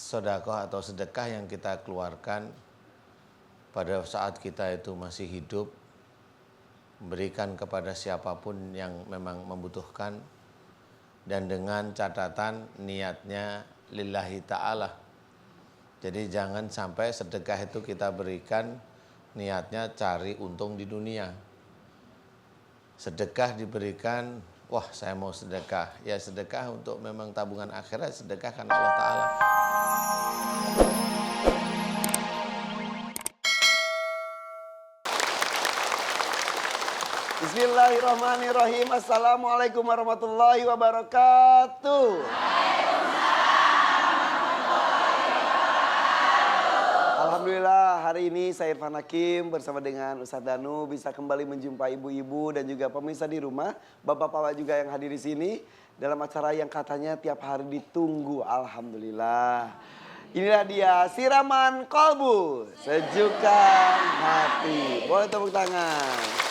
Sedekah atau sedekah yang kita keluarkan pada saat kita itu masih hidup, berikan kepada siapapun yang memang membutuhkan, dan dengan catatan niatnya lillahi ta'ala. Jadi jangan sampai sedekah itu kita berikan niatnya cari untung di dunia. Sedekah diberikan, wah saya mau sedekah, ya sedekah untuk memang tabungan akhirat, sedekah karena Allah Ta'ala. Bismillahirrahmanirrahim. Assalamualaikum warahmatullahi wabarakatuh. Alhamdulillah hari ini saya Irfan Hakim bersama dengan Ustadz Danu bisa kembali menjumpai ibu-ibu dan juga pemirsa di rumah, bapak-bapak juga yang hadir di sini dalam acara yang katanya tiap hari ditunggu. Alhamdulillah. Inilah dia siraman kolbu, sejukkan hati. Boleh tepuk tangan.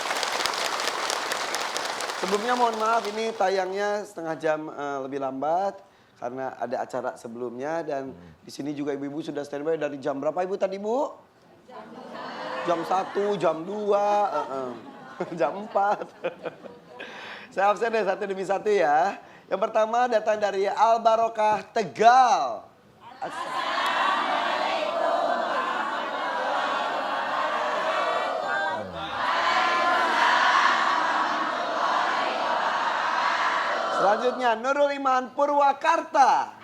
Sebelumnya mohon maaf ini tayangnya setengah jam lebih lambat karena ada acara sebelumnya dan di sini juga ibu-ibu sudah standby dari jam berapa ibu tadi bu? Jam 1, jam 2, jam 4. Saya absen deh satu demi satu ya. Yang pertama datang dari Al Barokah Tegal. Selanjutnya Nurul Iman Purwakarta.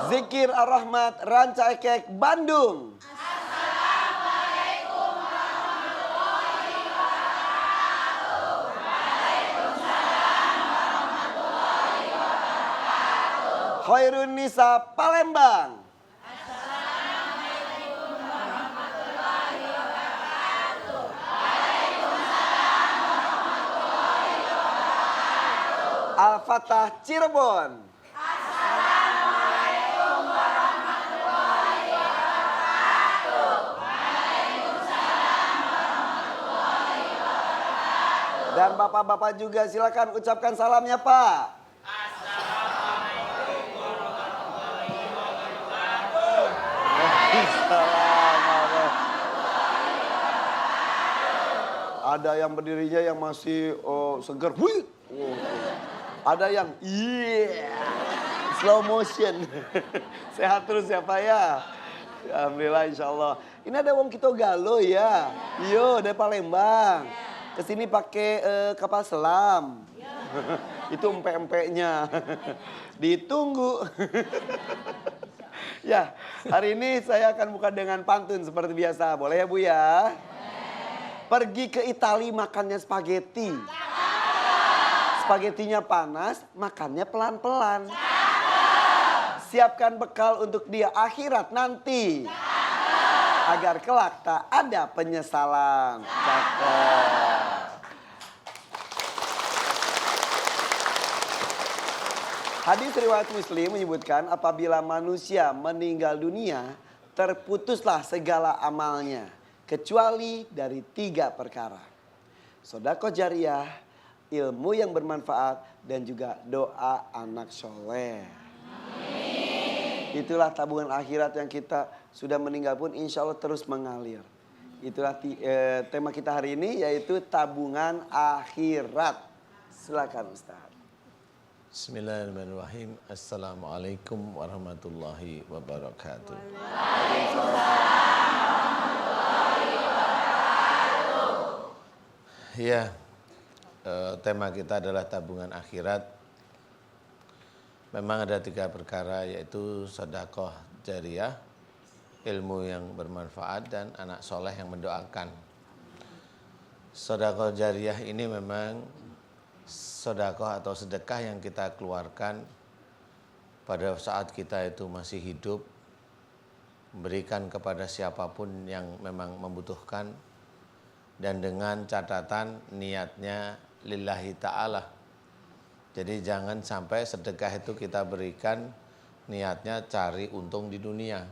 Zikir Ar-Rahmat Ranca Ekek Bandung. Assalamualaikum warahmatullahi wabarakatuh. Waalaikumsalam warahmatullahi wabarakatuh. Khairun Nisa Palembang. Assalamualaikum warahmatullahi wabarakatuh. Waalaikumsalam warahmatullahi wabarakatuh. Al-Fatah Cirebon. Assalamualaikum warahmatullahi wabarakatuh. Waalaikumsalam warahmatullahi wabarakatuh. Dan bapak-bapak juga silakan ucapkan salamnya Pak. Ada yang berdirinya yang masih segar, wih. Ada yang slow motion. Sehat terus ya Pak ya. Alhamdulillah insya Allah. Ini ada wong kita galo ya. Iyo dari Palembang. Kesini pakai kapal selam. Itu empe-empeknya. Ditunggu. Ya, hari ini saya akan buka dengan pantun seperti biasa. Boleh ya Bu ya? Pergi ke Itali makannya spaghetti. Spagettinya panas, makannya pelan-pelan. Siapkan bekal untuk dia akhirat nanti. Agar kelak tak ada penyesalan. Cakep. Hadis riwayat Muslim menyebutkan apabila manusia meninggal dunia, terputuslah segala amalnya. Kecuali dari 3 perkara. Sedekah jariyah, ilmu yang bermanfaat, dan juga doa anak soleh. Itulah tabungan akhirat yang kita sudah meninggal pun insya Allah terus mengalir. Itulah tema kita hari ini yaitu tabungan akhirat. Silakan Ustaz. Bismillahirrahmanirrahim. Assalamualaikum warahmatullahi wabarakatuh. Ya, tema kita adalah tabungan akhirat. Memang ada 3 perkara yaitu sedekah jariyah, ilmu yang bermanfaat, dan anak soleh yang mendoakan. Sedekah jariyah ini memang sedekah atau sedekah yang kita keluarkan pada saat kita itu masih hidup, berikan kepada siapapun yang memang membutuhkan, dan dengan catatan niatnya lillahi ta'ala. Jadi jangan sampai sedekah itu kita berikan niatnya cari untung di dunia.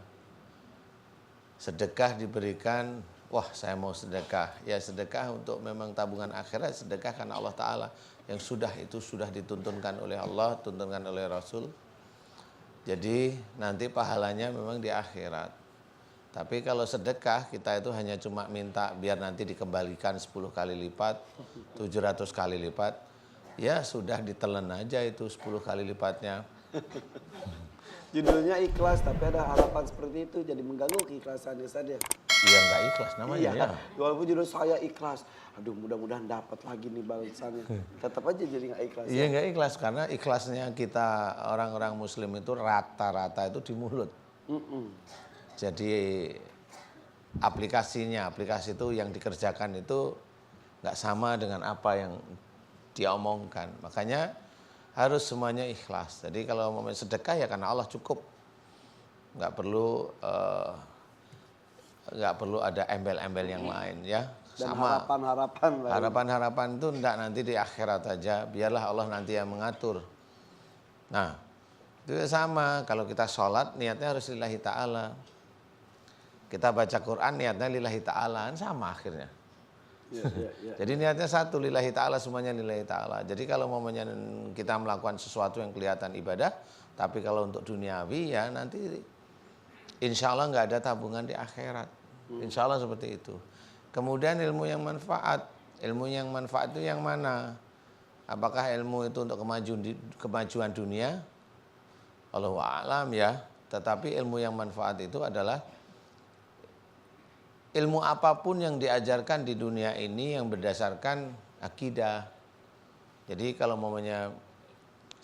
Sedekah diberikan, wah saya mau sedekah. Ya sedekah untuk memang tabungan akhirat, sedekah karena Allah Ta'ala. Yang sudah dituntunkan oleh Allah, tuntunkan oleh Rasul. Jadi nanti pahalanya memang di akhirat. Tapi kalau sedekah kita itu hanya cuma minta biar nanti dikembalikan 10 kali lipat, 700 kali lipat. Ya sudah ditelan aja itu 10 kali lipatnya. Judulnya ikhlas, tapi ada harapan seperti itu jadi mengganggu keikhlasannya saja. Iya nggak ikhlas namanya ya. Walaupun judul saya ikhlas, aduh mudah-mudahan dapat lagi nih balasannya. Tetap aja jadi nggak ikhlas. Iya nggak ikhlas karena ikhlasnya kita orang-orang Muslim itu rata-rata itu di mulut. Jadi aplikasi itu yang dikerjakan itu nggak sama dengan apa yang dia omongkan. Makanya harus semuanya ikhlas. Jadi kalau mau sedekah ya karena Allah cukup. Nggak perlu ada embel-embel yang lain ya. Dan Sama harapan-harapan lain. harapan-harapan itu enggak nanti di akhirat aja. Biarlah Allah nanti yang mengatur. Nah itu sama. Kalau kita sholat niatnya harus lillahi ta'ala. Kita baca Quran niatnya lillahi ta'ala. Sama akhirnya. Ya. Jadi niatnya satu, lillahi ta'ala, semuanya lillahi ta'ala. Jadi kalau momennya kita melakukan sesuatu yang kelihatan ibadah, tapi kalau untuk duniawi ya nanti insya Allah nggak ada tabungan di akhirat. Insya Allah seperti itu. Kemudian ilmu yang manfaat. Ilmu yang manfaat itu yang mana? Apakah ilmu itu untuk kemajuan dunia? Allahu a'lam ya. Tetapi ilmu yang manfaat itu adalah ilmu apapun yang diajarkan di dunia ini yang berdasarkan akidah. Jadi kalau momennya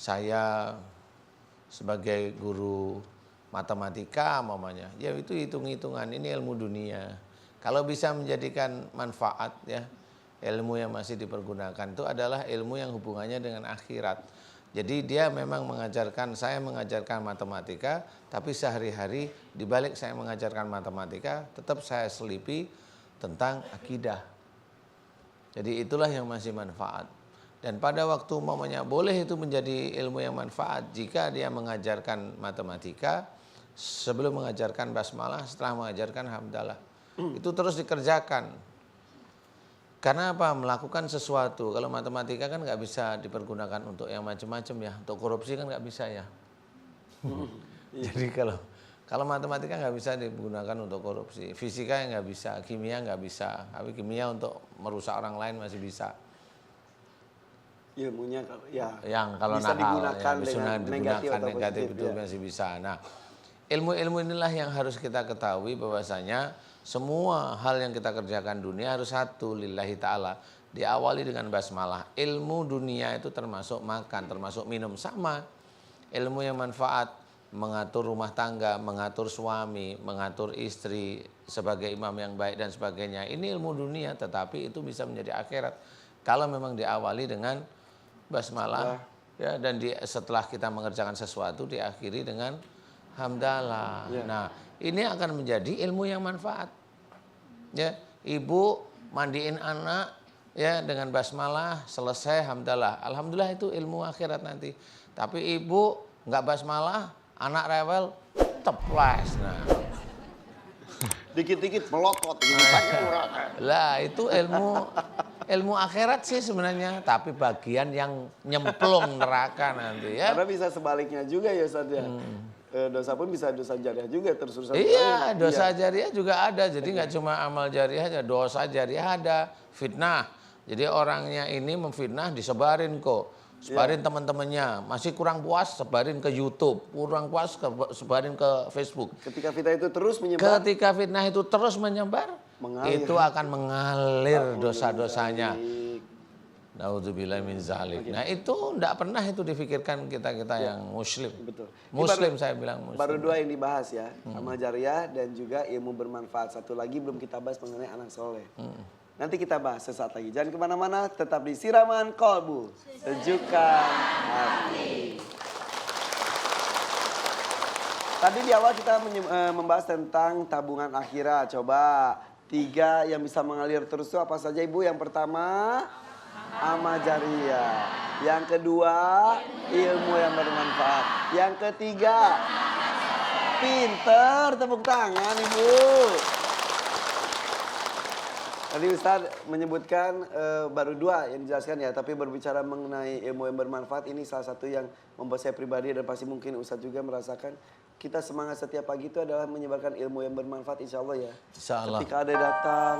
saya sebagai guru matematika mamanya, ya itu hitung-hitungan, ini ilmu dunia. Kalau bisa menjadikan manfaat ya, ilmu yang masih dipergunakan itu adalah ilmu yang hubungannya dengan akhirat. Jadi dia memang saya mengajarkan matematika, tapi sehari-hari dibalik saya mengajarkan matematika, tetap saya selipi tentang akidah. Jadi itulah yang masih manfaat. Dan pada waktu mamanya boleh itu menjadi ilmu yang manfaat jika dia mengajarkan matematika sebelum mengajarkan basmalah, setelah mengajarkan hamdalah. Itu terus dikerjakan. Karena apa? Melakukan sesuatu. Kalau matematika kan nggak bisa dipergunakan untuk yang macam-macam ya. Untuk korupsi kan nggak bisa ya. Jadi kalau matematika nggak bisa digunakan untuk korupsi. Fisika nggak bisa, kimia nggak bisa. Tapi kimia untuk merusak orang lain masih bisa. Ilmunya ya. Yang kalau bisa nakal, digunakan ya, dengan negatif itu ya. masih bisa. Nah, ilmu-ilmu inilah yang harus kita ketahui bahwasanya semua hal yang kita kerjakan dunia harus satu, lillahi ta'ala. Diawali dengan basmalah. Ilmu dunia itu termasuk makan, termasuk minum. Sama. Ilmu yang manfaat, mengatur rumah tangga, mengatur suami, mengatur istri, sebagai imam yang baik dan sebagainya. Ini ilmu dunia, tetapi itu bisa menjadi akhirat. Kalau memang diawali dengan basmalah, ya, dan setelah kita mengerjakan sesuatu, diakhiri dengan hamdalah. Ya. Nah, ini akan menjadi ilmu yang manfaat. Ya, ibu mandiin anak ya dengan basmalah, selesai hamdalah. Alhamdulillah itu ilmu akhirat nanti. Tapi ibu nggak basmalah, anak rewel, teplas. Nah, dikit-dikit melokot gitu. Lah itu ilmu akhirat sih sebenarnya, tapi bagian yang nyemplung neraka nanti ya. Karena bisa sebaliknya juga ya Ustaz ya. Dosa pun bisa dosa jariah juga terus-terusan. Iya, dosa jariah juga ada. Jadi nggak cuma amal jariah aja, dosa jariah ada. Fitnah. Jadi orangnya ini memfitnah disebarin kok. Sebarin teman-temannya. Masih kurang puas, sebarin ke YouTube. Kurang puas, sebarin ke Facebook. Ketika fitnah itu terus menyebar. Itu akan mengalir dosa-dosanya. Naudzubillah min zalik. Nah itu tidak pernah itu difikirkan kita yang muslim. Betul. Muslim saya bilang muslim. Baru dua yang dibahas ya, amal jariah dan juga ilmu bermanfaat. Satu lagi belum kita bahas mengenai anak soleh. Nanti kita bahas sesaat lagi. Jangan kemana-mana, tetap di Siraman Kolbu. Sejukkan hati. Tadi di awal kita membahas tentang tabungan akhirat. Coba 3 yang bisa mengalir terus itu apa saja Ibu? Yang pertama amal jariah. Yang kedua, ilmu yang bermanfaat. Yang ketiga, pinter, tepuk tangan Ibu. Tadi Ustadz menyebutkan baru 2 yang dijelaskan ya, tapi berbicara mengenai ilmu yang bermanfaat ini salah satu yang membuat saya pribadi dan pasti mungkin Ustadz juga merasakan kita semangat setiap pagi itu adalah menyebarkan ilmu yang bermanfaat insya Allah ya. Insya Allah. Ketika ada datang